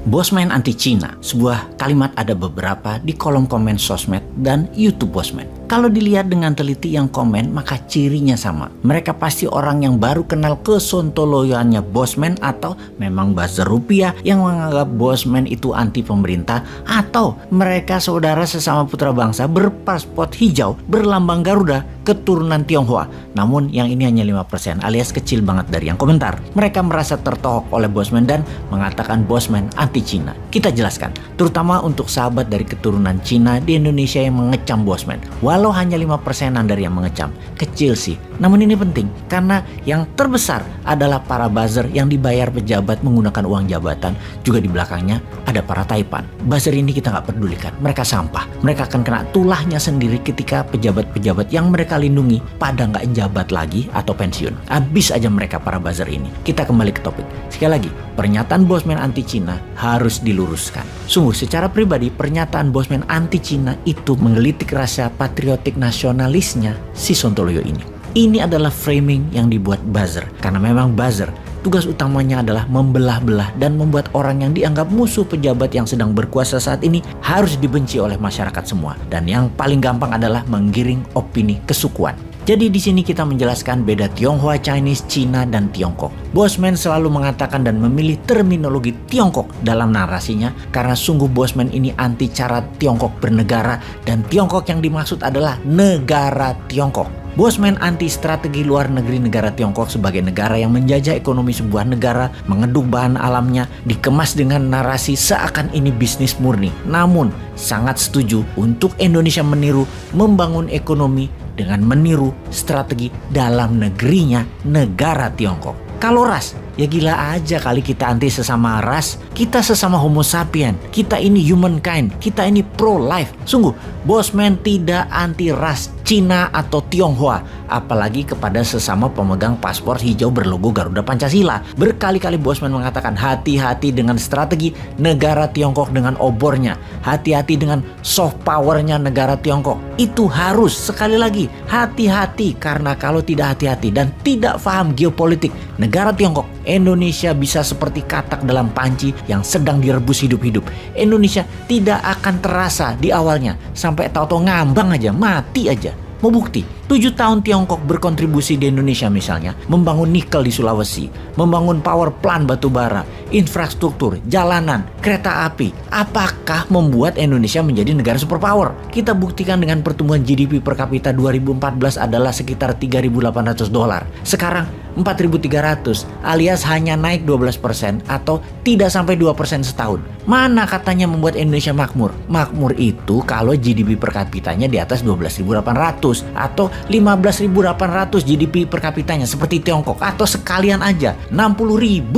Bosman anti Cina, sebuah kalimat ada beberapa di kolom komen sosmed dan YouTube Bosman. Kalau dilihat dengan teliti yang komen, maka cirinya sama. Mereka pasti orang yang baru kenal kesontoloyoannya Bosman, atau memang buzzer rupiah yang menganggap Bosman itu anti pemerintah, atau mereka saudara sesama putra bangsa berpaspor hijau berlambang Garuda keturunan Tionghoa. Namun yang ini hanya 5% alias kecil banget dari yang komentar. Mereka merasa tertohok oleh Bosman dan mengatakan Bosman anti Cina. Kita jelaskan, terutama untuk sahabat dari keturunan Cina di Indonesia yang mengecam Bosman. Walau hanya 5%-an dari yang mengecam, kecil sih. Namun ini penting karena yang terbesar adalah para buzzer yang dibayar pejabat menggunakan uang jabatan. Juga di belakangnya ada para taipan. Buzzer ini kita nggak pedulikan, mereka sampah. Mereka akan kena tulahnya sendiri ketika pejabat-pejabat yang mereka lindungi pada nggak jabat lagi atau pensiun. Habis aja mereka para buzzer ini. Kita kembali ke topik. Sekali lagi, pernyataan Bosman anti Cina harus diluruskan. Sungguh secara pribadi pernyataan Bosman anti Cina itu menggelitik rasa patriotik nasionalisnya si Sontoloyo ini. Ini adalah framing yang dibuat buzzer, karena memang buzzer tugas utamanya adalah membelah-belah dan membuat orang yang dianggap musuh pejabat yang sedang berkuasa saat ini harus dibenci oleh masyarakat semua. Dan yang paling gampang adalah menggiring opini kesukuan. Jadi di sini kita menjelaskan beda Tionghoa, Chinese, Cina, dan Tiongkok. Bosman selalu mengatakan dan memilih terminologi Tiongkok dalam narasinya karena sungguh Bosman ini anti cara Tiongkok bernegara dan Tiongkok yang dimaksud adalah negara Tiongkok. Bosman anti strategi luar negeri negara Tiongkok sebagai negara yang menjajah ekonomi sebuah negara, mengeduk bahan alamnya, dikemas dengan narasi seakan ini bisnis murni. Namun sangat setuju untuk Indonesia meniru membangun ekonomi dengan meniru strategi dalam negerinya, negara Tiongkok. Kalau ras, ya gila aja kali kita anti sesama ras. Kita sesama homo sapien. Kita ini humankind. Kita ini pro-life. Sungguh, Bosman tidak anti ras Cina atau Tionghoa. Apalagi kepada sesama pemegang paspor hijau berlogo Garuda Pancasila. Berkali-kali Bosman mengatakan hati-hati dengan strategi negara Tiongkok dengan obornya. Hati-hati dengan soft powernya negara Tiongkok. Itu harus, sekali lagi, hati-hati. Karena kalau tidak hati-hati dan tidak paham geopolitik negara Tiongkok, Indonesia bisa seperti katak dalam panci yang sedang direbus hidup-hidup. Indonesia tidak akan terasa di awalnya, sampai tahu-tahu ngambang aja, mati aja. Mau bukti, 7 tahun Tiongkok berkontribusi di Indonesia misalnya, membangun nikel di Sulawesi, membangun power plant batubara, infrastruktur, jalanan, kereta api. Apakah membuat Indonesia menjadi negara superpower? Kita buktikan dengan pertumbuhan GDP per kapita 2014 adalah sekitar $3.800. Sekarang 4.300 alias hanya naik 12% atau tidak sampai 2% setahun. Mana katanya membuat Indonesia makmur? Makmur itu kalau GDP per kapitanya di atas 12.800 atau 15.800 GDP per kapitanya seperti Tiongkok, atau sekalian aja $60.000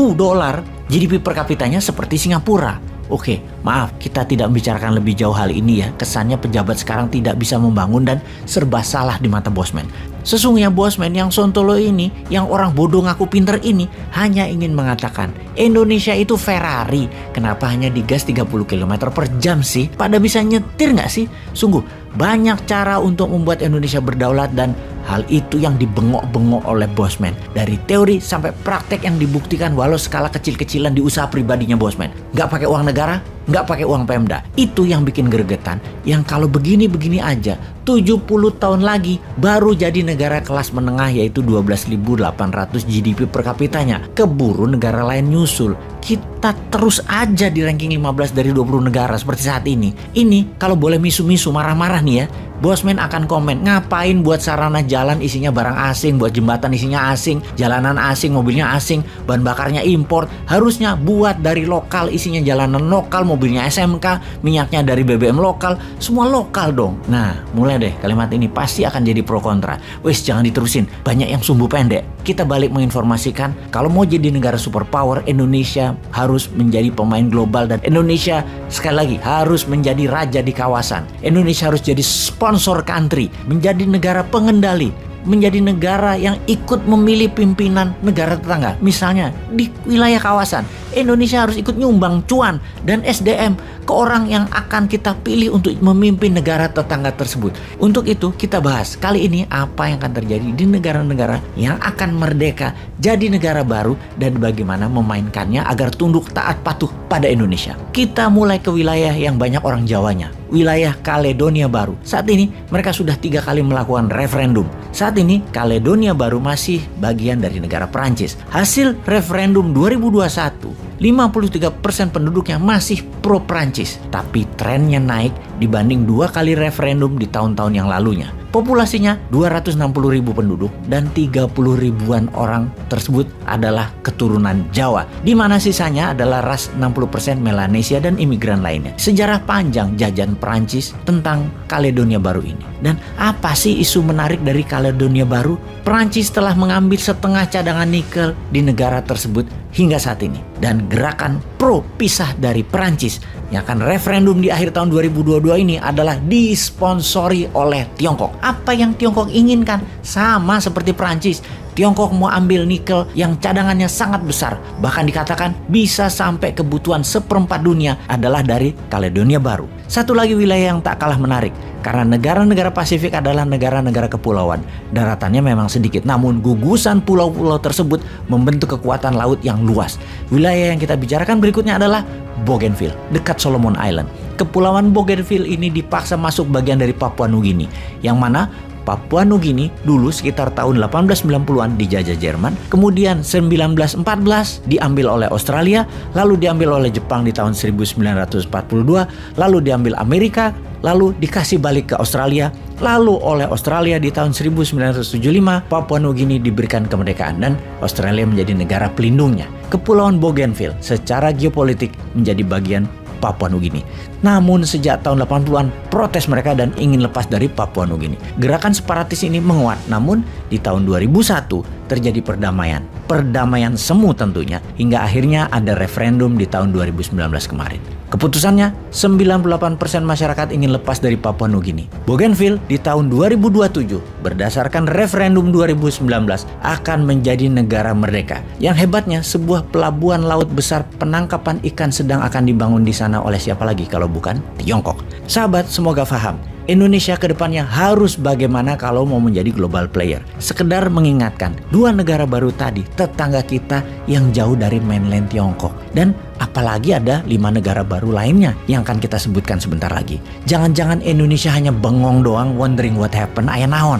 GDP per kapitanya seperti Singapura. Oke, maaf kita tidak membicarakan lebih jauh hal ini ya. Kesannya pejabat sekarang tidak bisa membangun dan serba salah di mata Bosman. Sesungguhnya Bosman yang sontolo ini, yang orang bodoh ngaku pinter ini, hanya ingin mengatakan Indonesia itu Ferrari. Kenapa hanya digas 30 km per jam sih? Pada bisa nyetir nggak sih? Sungguh banyak cara untuk membuat Indonesia berdaulat dan hal itu yang dibengok-bengok oleh Bosman. Dari teori sampai praktek yang dibuktikan walau skala kecil-kecilan di usaha pribadinya Bosman. Nggak pakai uang negara, nggak pakai uang Pemda. Itu yang bikin gregetan. Yang kalau begini-begini aja, 70 tahun lagi baru jadi negara kelas menengah yaitu 12.800 GDP per kapitanya. Keburu negara lain nyusul. Kita terus aja di ranking 15 dari 20 negara seperti saat ini. Ini kalau boleh misu-misu marah-marah nih ya, Bosman akan komen, ngapain buat sarana jalan isinya barang asing, buat jembatan isinya asing, jalanan asing, mobilnya asing, bahan bakarnya impor. Harusnya buat dari lokal, isinya jalanan lokal, mobilnya SMK, minyaknya dari BBM lokal, semua lokal dong. Nah, mulai deh kalimat ini pasti akan jadi pro kontra. Wes jangan diterusin, banyak yang sumbu pendek. Kita balik menginformasikan, kalau mau jadi negara superpower, Indonesia harus menjadi pemain global dan Indonesia sekali lagi harus menjadi raja di kawasan. Indonesia harus jadi sponsor country, menjadi negara pengendali. menjadi negara yang ikut memilih pimpinan negara tetangga. Misalnya di wilayah kawasan, Indonesia harus ikut nyumbang cuan dan SDM ke orang yang akan kita pilih untuk memimpin negara tetangga tersebut. Untuk itu kita bahas kali ini apa yang akan terjadi di negara-negara yang akan merdeka jadi negara baru dan bagaimana memainkannya agar tunduk taat patuh pada Indonesia. Kita mulai ke wilayah yang banyak orang Jawanya, wilayah Kaledonia Baru. Saat ini mereka sudah 3 kali melakukan referendum. Saat ini Kaledonia Baru masih bagian dari negara Perancis. Hasil referendum 2021, 53% penduduknya masih pro Perancis. Tapi trennya naik dibanding 2 kali referendum di tahun-tahun yang lalunya. Populasinya 260.000 penduduk dan 30 ribuan orang tersebut adalah keturunan Jawa, di mana sisanya adalah ras 60% Melanesia dan imigran lainnya. Sejarah panjang jajahan Perancis tentang Kaledonia Baru ini. Dan apa sih isu menarik dari Kaledonia Baru? Perancis telah mengambil setengah cadangan nikel di negara tersebut hingga saat ini. Dan gerakan pro pisah dari Perancis yang akan referendum di akhir tahun 2022 ini adalah disponsori oleh Tiongkok. Apa yang Tiongkok inginkan sama seperti Perancis. Tiongkok mau ambil nikel yang cadangannya sangat besar. Bahkan dikatakan bisa sampai kebutuhan 1/4 dunia adalah dari Kaledonia Baru. Satu lagi wilayah yang tak kalah menarik. Karena negara-negara Pasifik adalah negara-negara kepulauan. Daratannya memang sedikit, namun gugusan pulau-pulau tersebut membentuk kekuatan laut yang luas. Wilayah yang kita bicarakan berikutnya adalah Bougainville, dekat Solomon Island. Kepulauan Bougainville ini dipaksa masuk bagian dari Papua Nugini, yang mana Papua Nugini dulu sekitar tahun 1890-an dijajah Jerman, kemudian 1914 diambil oleh Australia, lalu diambil oleh Jepang di tahun 1942, lalu diambil Amerika, lalu dikasih balik ke Australia, lalu oleh Australia di tahun 1975 Papua Nugini diberikan kemerdekaan dan Australia menjadi negara pelindungnya. Kepulauan Bougainville secara geopolitik menjadi bagian Papua Nugini. Namun sejak tahun 80-an protes mereka dan ingin lepas dari Papua Nugini. Gerakan separatis ini menguat, namun di tahun 2001 terjadi perdamaian. Perdamaian semu tentunya, hingga akhirnya ada referendum di tahun 2019 kemarin. Keputusannya, 98% masyarakat ingin lepas dari Papua Nugini. Bougainville di tahun 2027 berdasarkan referendum 2019 akan menjadi negara merdeka. Yang hebatnya, sebuah pelabuhan laut besar penangkapan ikan sedang akan dibangun di sana oleh siapa lagi kalau bukan Tiongkok. Sahabat, semoga paham. Indonesia ke depannya harus bagaimana kalau mau menjadi global player. Sekedar mengingatkan, 2 negara baru tadi tetangga kita yang jauh dari mainland Tiongkok. Dan apalagi ada 5 negara baru lainnya yang akan kita sebutkan sebentar lagi. Jangan-jangan Indonesia hanya bengong doang, wondering what happened, aya naon.